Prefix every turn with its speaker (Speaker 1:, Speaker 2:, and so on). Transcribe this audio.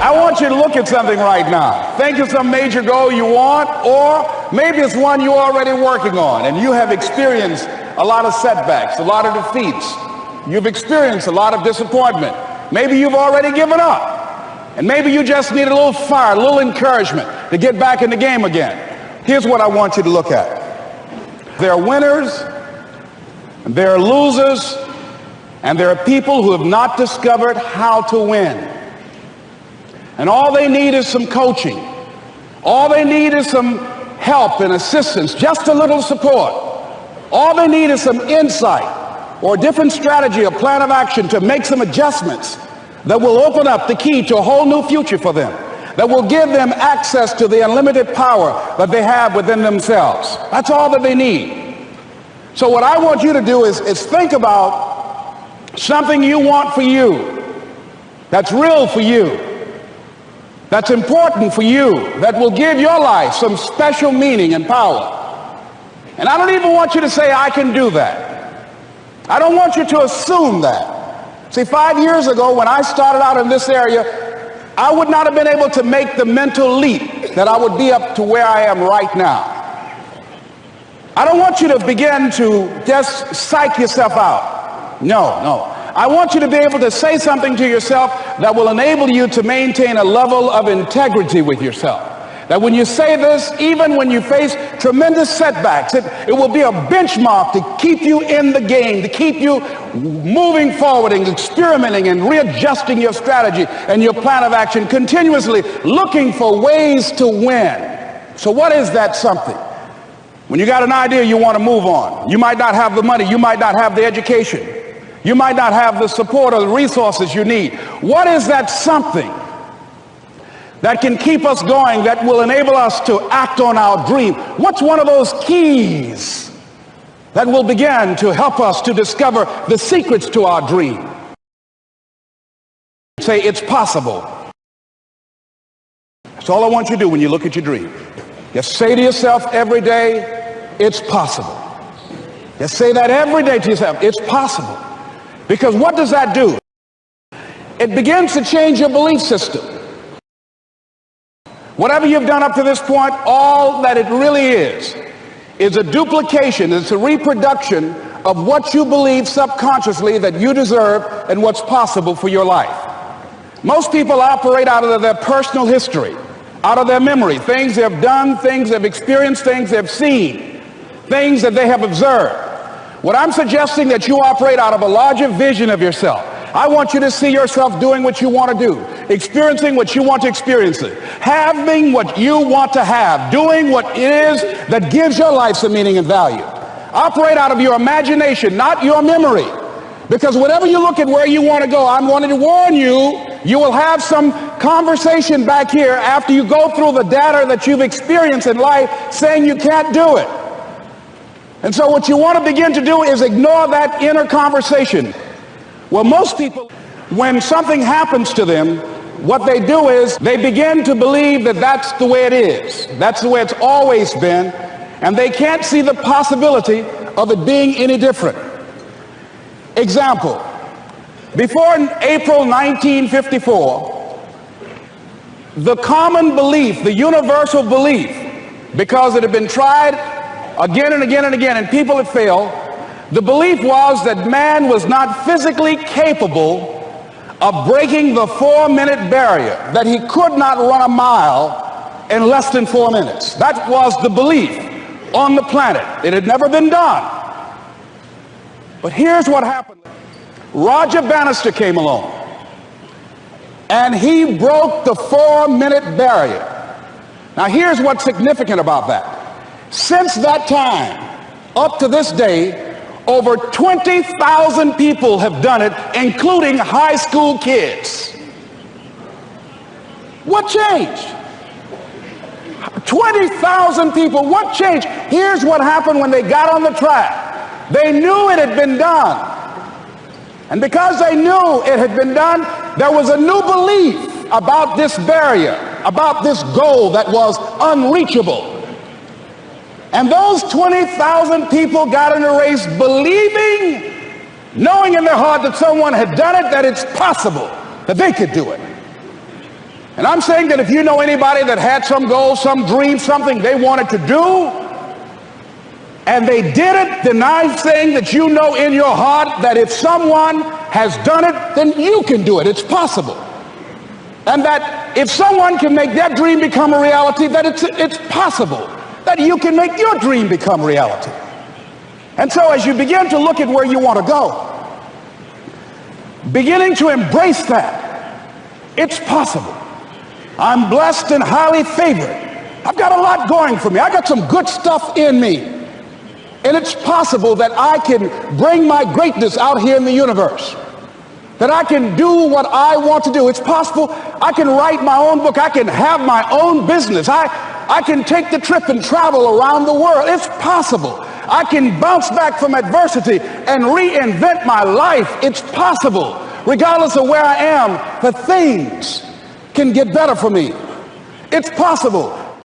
Speaker 1: I want you to look at something right now. Think of some major goal you want, or maybe it's one you're already working on and you have experienced a lot of setbacks, a lot of defeats. You've experienced a lot of disappointment. Maybe you've already given up. And maybe you just need a little fire, a little encouragement to get back in the game again. Here's what I want you to look at. There are winners, and there are losers, and there are people who have not discovered how to win. And all they need is some coaching. All they need is some help and assistance, just a little support. All they need is some insight or a different strategy, a plan of action to make some adjustments that will open up the key to a whole new future for them, that will give them access to the unlimited power that they have within themselves. That's all that they need. So what I want you to do is think about something you want for you, that's real for you, that's important for you, that will give your life some special meaning and power. And I don't even want you to say, I can do that. I don't want you to assume that. See, 5 years ago, when I started out in this area, I would not have been able to make the mental leap that I would be up to where I am right now. I don't want you to begin to just psych yourself out. No. I want you to be able to say something to yourself that will enable you to maintain a level of integrity with yourself. That when you say this, even when you face tremendous setbacks, it will be a benchmark to keep you in the game, to keep you moving forward and experimenting and readjusting your strategy and your plan of action, continuously looking for ways to win. So what is that something? When you got an idea you want to move on, you might not have the money, you might not have the education, you might not have the support or the resources you need. What is that something that can keep us going, that will enable us to act on our dream? What's one of those keys that will begin to help us to discover the secrets to our dream? Say, it's possible. That's all I want you to do when you look at your dream. Just say to yourself every day, it's possible. Just say that every day to yourself, it's possible. Because what does that do? It begins to change your belief system. Whatever you've done up to this point, all that it really is a duplication, it's a reproduction of what you believe subconsciously that you deserve and what's possible for your life. Most people operate out of their personal history, out of their memory, things they've done, things they've experienced, things they've seen, things that they have observed. What I'm suggesting that you operate out of a larger vision of yourself. I want you to see yourself doing what you want to do, experiencing what you want to experience, having what you want to have, doing what it is that gives your life some meaning and value. Operate out of your imagination, not your memory. Because whenever you look at where you want to go, I'm wanting to warn you, you will have some conversation back here after you go through the data that you've experienced in life saying you can't do it. And so what you want to begin to do is ignore that inner conversation. Well, most people, when something happens to them, what they do is they begin to believe that that's the way it is. That's the way it's always been. And they can't see the possibility of it being any different. Example, before April 1954, the common belief, the universal belief, because it had been tried again and again and again, and people had failed, the belief was that man was not physically capable of breaking the 4-minute barrier, that he could not run a mile in less than 4 minutes. That was the belief on the planet. It had never been done. But here's what happened. Roger Bannister came along, and he broke the 4-minute barrier. Now here's what's significant about that. Since that time, up to this day, over 20,000 people have done it, including high school kids. What changed? 20,000 people, what changed? Here's what happened when they got on the track. They knew it had been done. And because they knew it had been done, there was a new belief about this barrier, about this goal that was unreachable. And those 20,000 people got in a race believing, knowing in their heart that someone had done it, that it's possible that they could do it. And I'm saying that if you know anybody that had some goal, some dream, something they wanted to do, and they did it, then I'm saying that you know in your heart that if someone has done it, then you can do it. It's possible. And that if someone can make their dream become a reality, that it's possible that you can make your dream become reality. And so as you begin to look at where you want to go, beginning to embrace that, it's possible. I'm blessed and highly favored. I've got a lot going for me. I got some good stuff in me. And it's possible that I can bring my greatness out here in the universe. That I can do what I want to do. It's possible I can write my own book. I can have my own business. I can take the trip and travel around the world. It's possible. I can bounce back from adversity and reinvent my life. It's possible. Regardless of where I am, the things can get better for me. It's possible